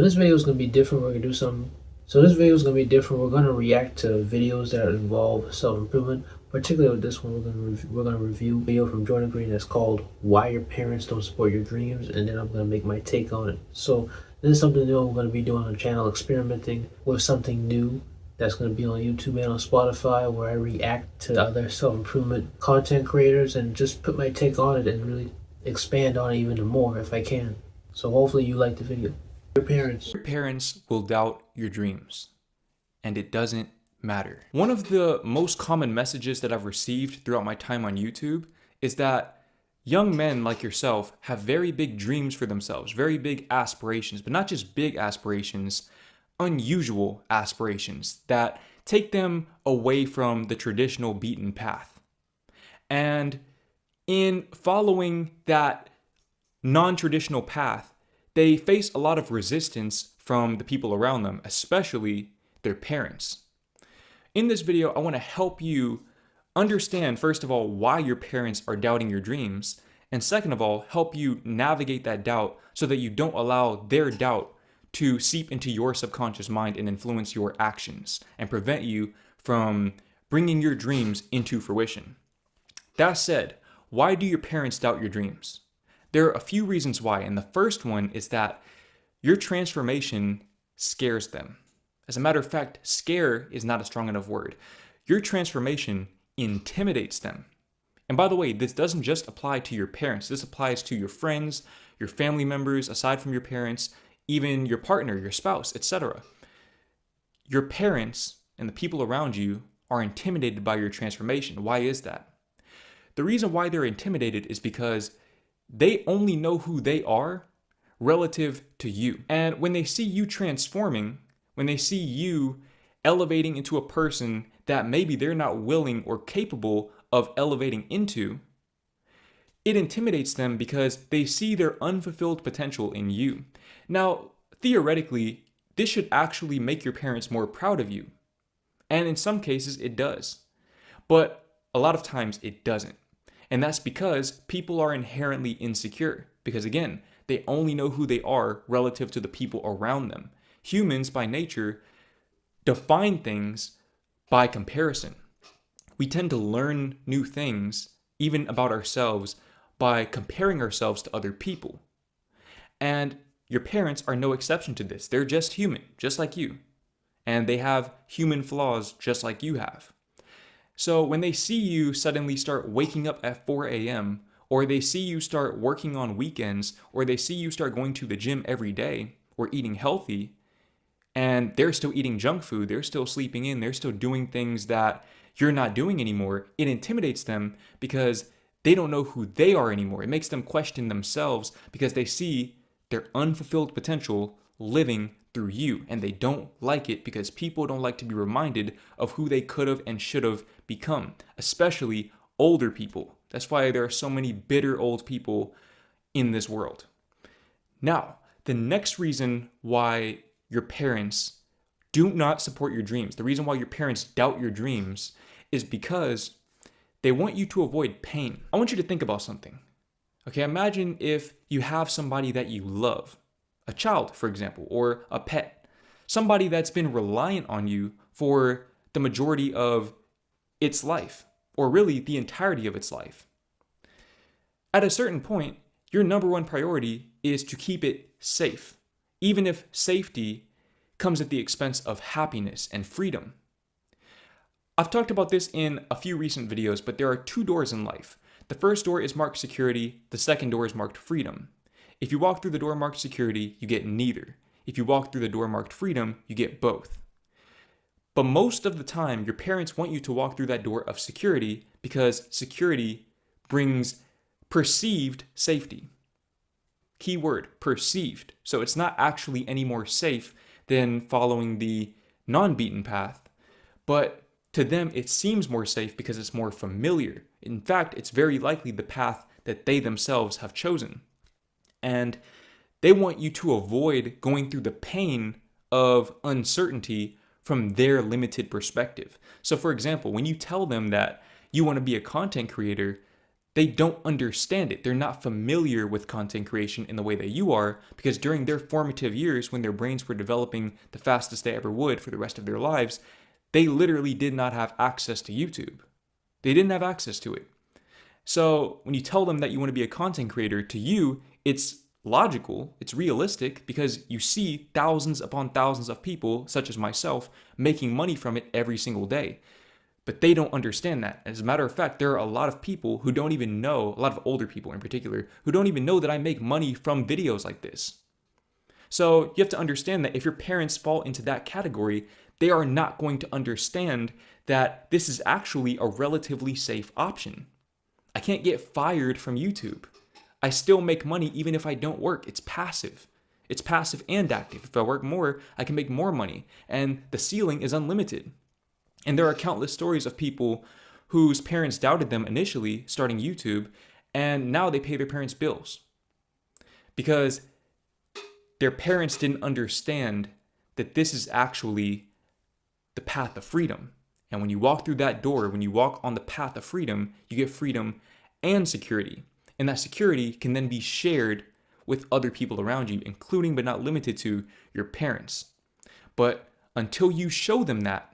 This video is gonna be different. We're gonna do some. So this video is gonna be different. We're gonna react to videos that involve self-improvement. Particularly with this one, we're gonna review a video from Jordan Green that's called "Why Your Parents Don't Support Your Dreams," and then I'm gonna make my take on it. So this is something new. We're gonna be doing on the channel, experimenting with something new that's gonna be on YouTube and on Spotify, where I react to other self-improvement content creators and just put my take on it and really expand on it even more if I can. So hopefully you like the video. Your parents. Your parents will doubt your dreams, and it doesn't matter. One of the most common messages that I've received throughout my time on YouTube is that young men like yourself have very big dreams for themselves, very big aspirations, but not just big aspirations, unusual aspirations that take them away from the traditional beaten path. And in following that non-traditional path, they face a lot of resistance from the people around them, especially their parents. In this video, I want to help you understand, first of all, why your parents are doubting your dreams, and second of all, help you navigate that doubt so that you don't allow their doubt to seep into your subconscious mind and influence your actions and prevent you from bringing your dreams into fruition. That said, why do your parents doubt your dreams? There are a few reasons why, and the first one is that your transformation scares them. As a matter of fact, scare is not a strong enough word. Your transformation intimidates them. And by the way, this doesn't just apply to your parents. This applies to your friends, your family members, aside from your parents, even your partner, your spouse, etc. Your parents and the people around you are intimidated by your transformation. Why is that? The reason why they're intimidated is because they only know who they are relative to you. And when they see you transforming, when they see you elevating into a person that maybe they're not willing or capable of elevating into, it intimidates them because they see their unfulfilled potential in you. Now, theoretically, this should actually make your parents more proud of you. And in some cases, it does. But a lot of times, it doesn't. And that's because people are inherently insecure. Because again, they only know who they are relative to the people around them. Humans, by nature, define things by comparison. We tend to learn new things, even about ourselves, by comparing ourselves to other people. And your parents are no exception to this. They're just human, just like you. And they have human flaws just like you have. So when they see you suddenly start waking up at 4 a.m., or they see you start working on weekends, or they see you start going to the gym every day, or eating healthy, and they're still eating junk food, they're still sleeping in, they're still doing things that you're not doing anymore, it intimidates them because they don't know who they are anymore. It makes them question themselves because they see their unfulfilled potential living through you, and they don't like it because people don't like to be reminded of who they could have and should have become, especially older people. That's why there are so many bitter old people in this world. Now, the next reason why your parents do not support your dreams, the reason why your parents doubt your dreams, is because they want you to avoid pain. I want you to think about something. Okay, imagine if you have somebody that you love, a child, for example, or a pet, somebody that's been reliant on you for the majority of its life, or really the entirety of its life. At a certain point, your number one priority is to keep it safe, even if safety comes at the expense of happiness and freedom. I've talked about this in a few recent videos, but there are two doors in life. The first door is marked security, the second door is marked freedom. If you walk through the door marked security, you get neither. If you walk through the door marked freedom, you get both. But most of the time, your parents want you to walk through that door of security because security brings perceived safety. Key word, perceived. So it's not actually any more safe than following the non-beaten path, but to them it seems more safe because it's more familiar. In fact, it's very likely the path that they themselves have chosen. And they want you to avoid going through the pain of uncertainty from their limited perspective. So for example, when you tell them that you want to be a content creator, They don't understand it. They're not familiar with content creation in the way that you are, because during their formative years, when their brains were developing the fastest they ever would for the rest of their lives, they literally did not have access to YouTube. They didn't have access to it. So when you tell them that you want to be a content creator, to you, it's logical, it's realistic, because you see thousands upon thousands of people, such as myself, making money from it every single day. But they don't understand that. As a matter of fact, there are a lot of people who don't even know, a lot of older people in particular, who don't even know that I make money from videos like this. So you have to understand that if your parents fall into that category, they are not going to understand that this is actually a relatively safe option. I can't get fired from YouTube. I still make money even if I don't work. It's passive. It's passive and active. If I work more, I can make more money. And the ceiling is unlimited. And there are countless stories of people whose parents doubted them initially starting YouTube, and now they pay their parents' bills because their parents didn't understand that this is actually the path of freedom. And when you walk through that door, when you walk on the path of freedom, you get freedom and security. And that security can then be shared with other people around you, including but not limited to your parents. But until you show them that,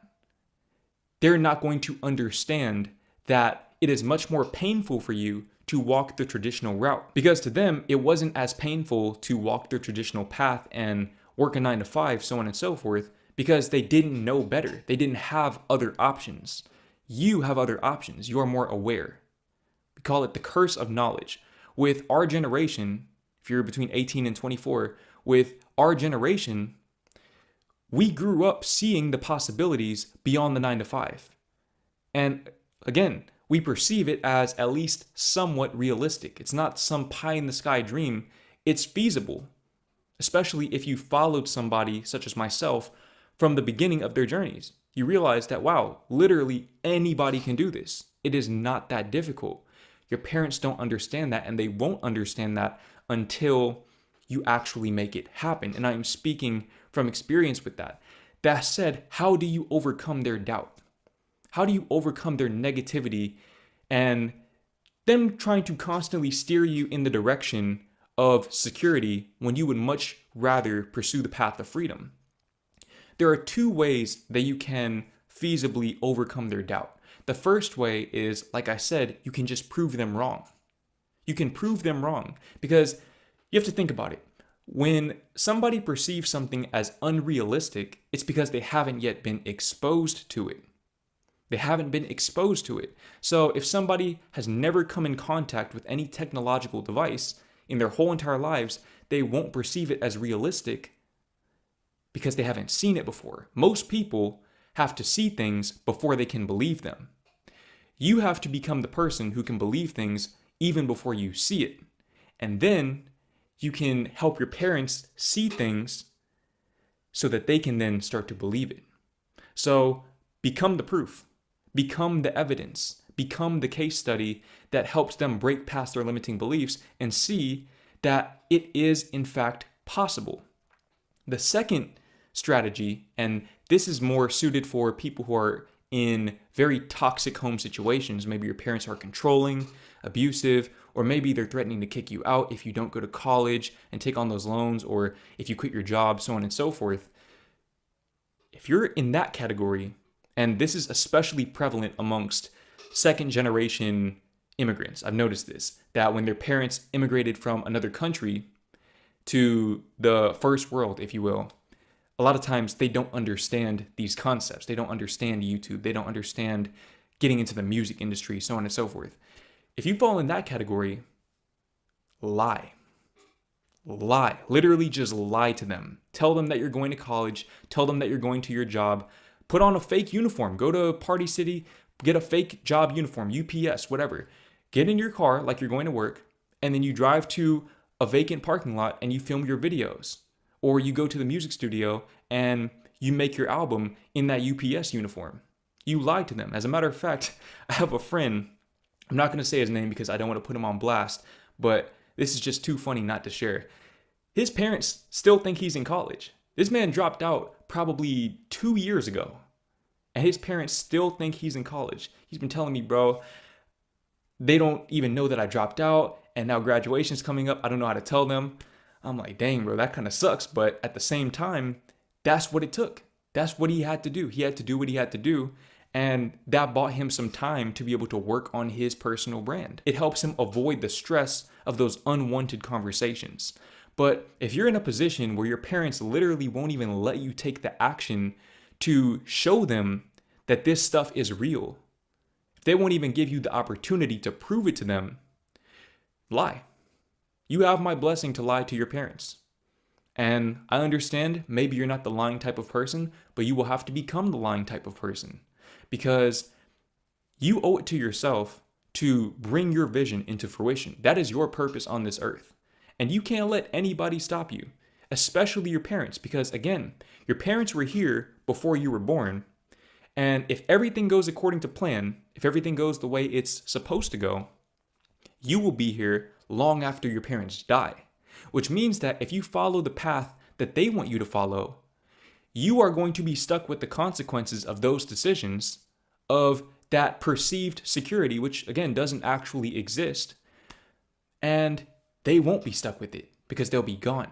they're not going to understand that it is much more painful for you to walk the traditional route. Because to them, it wasn't as painful to walk the traditional path and work a 9 to 5, so on and so forth, because they didn't know better. They didn't have other options. You have other options. You are more aware. We call it the curse of knowledge. With our generation, if you're between 18 and 24, with our generation, we grew up seeing the possibilities beyond the 9 to 5. And again, we perceive it as at least somewhat realistic. It's not some pie in the sky dream. It's feasible, especially if you followed somebody such as myself from the beginning of their journeys. You realize that, wow, literally anybody can do this. It is not that difficult. Your parents don't understand that, and they won't understand that until you actually make it happen. And I'm speaking from experience with that. That said, how do you overcome their doubt? How do you overcome their negativity and them trying to constantly steer you in the direction of security when you would much rather pursue the path of freedom? There are 2 ways that you can feasibly overcome their doubt. The first way is, like I said, you can just prove them wrong. You can prove them wrong because you have to think about it. When somebody perceives something as unrealistic, it's because they haven't yet been exposed to it. They haven't been exposed to it. So if somebody has never come in contact with any technological device in their whole entire lives, they won't perceive it as realistic because they haven't seen it before. Most people have to see things before they can believe them. You have to become the person who can believe things even before you see it. And then you can help your parents see things so that they can then start to believe it. So become the proof, become the evidence, become the case study that helps them break past their limiting beliefs and see that it is in fact possible. The second strategy, and this is more suited for people who are in very toxic home situations. Maybe your parents are controlling, abusive, or maybe they're threatening to kick you out if you don't go to college and take on those loans, or if you quit your job, so on and so forth. If you're in that category, and this is especially prevalent amongst second generation immigrants, I've noticed this, that when their parents immigrated from another country to the first world, if you will, a lot of times they don't understand these concepts. They don't understand YouTube. They don't understand getting into the music industry, so on and so forth. If you fall in that category, lie. Lie. Literally just lie to them. Tell them that you're going to college. Tell them that you're going to your job. Put on a fake uniform. Go to Party City. Get a fake job uniform, UPS, whatever. Get in your car like you're going to work, and then you drive to a vacant parking lot and you film your videos. Or you go to the music studio and you make your album in that UPS uniform. You lie to them. As a matter of fact, I have a friend, I'm not going to say his name because I don't want to put him on blast, but this is just too funny not to share. His parents still think he's in college. This man dropped out probably 2 years ago, and his parents still think he's in college. He's been telling me, bro, They don't even know that I dropped out, and now graduation's coming up. I don't know how to tell them. I'm like, dang, bro, that kind of sucks. But at the same time, that's what it took. That's what he had to do. He had to do what he had to do. And that bought him some time to be able to work on his personal brand. It helps him avoid the stress of those unwanted conversations. But if you're in a position where your parents literally won't even let you take the action to show them that this stuff is real, if they won't even give you the opportunity to prove it to them, lie. You have my blessing to lie to your parents. And I understand maybe you're not the lying type of person, but you will have to become the lying type of person because you owe it to yourself to bring your vision into fruition. That is your purpose on this earth. And you can't let anybody stop you, especially your parents, because again, your parents were here before you were born. And if everything goes according to plan, if everything goes the way it's supposed to go, you will be here long after your parents die. Which means that if you follow the path that they want you to follow, you are going to be stuck with the consequences of those decisions, of that perceived security, which again doesn't actually exist. And they won't be stuck with it because they'll be gone.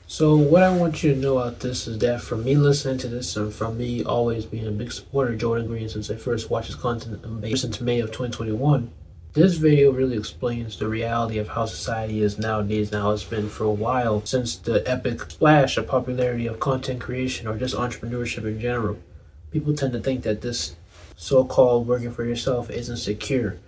So what I want you to know about this is that from me listening to this and from me always being a big supporter of Jordan Green since I first watched his content since May of 2021, this video really explains the reality of how society is nowadays and how it's been for a while since the epic splash of popularity of content creation or just entrepreneurship in general. People tend to think that this so-called working for yourself isn't secure,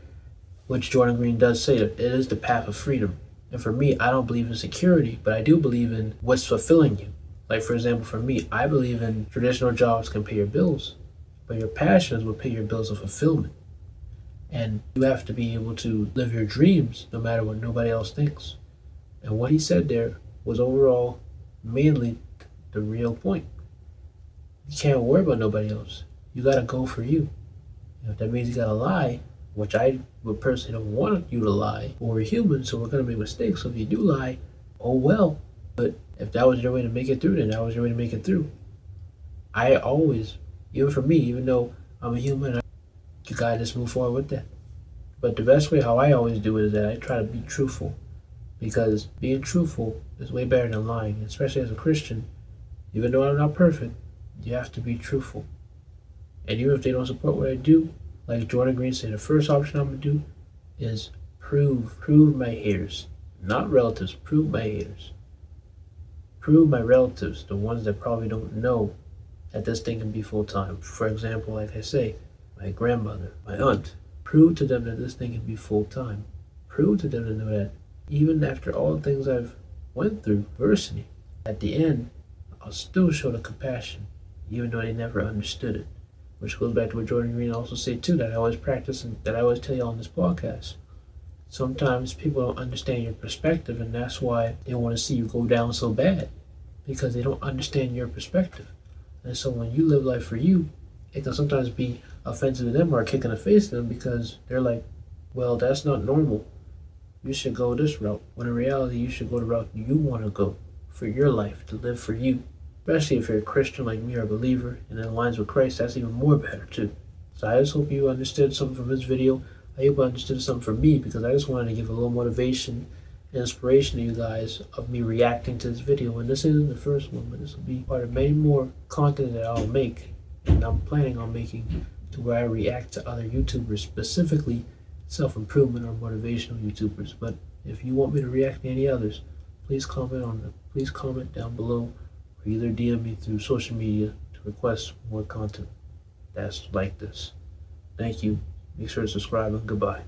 which Jordan Green does say that it is the path of freedom. And for me, I don't believe in security, but I do believe in what's fulfilling you. Like for example, for me, I believe in traditional jobs can pay your bills, but your passions will pay your bills of fulfillment. And you have to be able to live your dreams no matter what nobody else thinks. And what he said there was overall mainly the real point. You can't worry about nobody else. You gotta go for you. If that means you gotta lie, which I would personally don't want you to lie, but we're human, so we're gonna make mistakes. So if you do lie, oh well. But if that was your way to make it through, then that was your way to make it through. I always, even for me, even though I'm a human, you gotta just move forward with that. But the best way how I always do it is that I try to be truthful, because being truthful is way better than lying, especially as a Christian. Even though I'm not perfect, you have to be truthful. And even if they don't support what I do, like Jordan Green said, the first option I'm gonna do is prove my haters, not relatives, prove my haters. Prove my relatives, the ones that probably don't know that this thing can be full time. For example, like I say, my grandmother, my aunt, prove to them that this thing can be full time. Prove to them to know that even after all the things I've went through, adversity, at the end, I'll still show the compassion, even though they never understood it. Which goes back to what Jordan Green also said too, that I always practice and that I always tell you on this podcast. Sometimes people don't understand your perspective, and that's why they want to see you go down so bad, because they don't understand your perspective. And so when you live life for you, it can sometimes be offensive to them or a kick in the face to them, because they're like, well, that's not normal. You should go this route. When in reality, you should go the route you want to go for your life, to live for you. Especially if you're a Christian like me or a believer and in aligns with Christ, that's even more better too. So I just hope you understood something from this video. I hope you understood something from me, because I just wanted to give a little motivation and inspiration to you guys of me reacting to this video. And this isn't the first one, but this will be part of many more content that I'll make, and I'm planning on making, to where I react to other YouTubers, specifically self-improvement or motivational YouTubers. But if you want me to react to any others, please comment down below, or either DM me through social media to request more content that's like this. Thank you. Make sure to subscribe, and goodbye.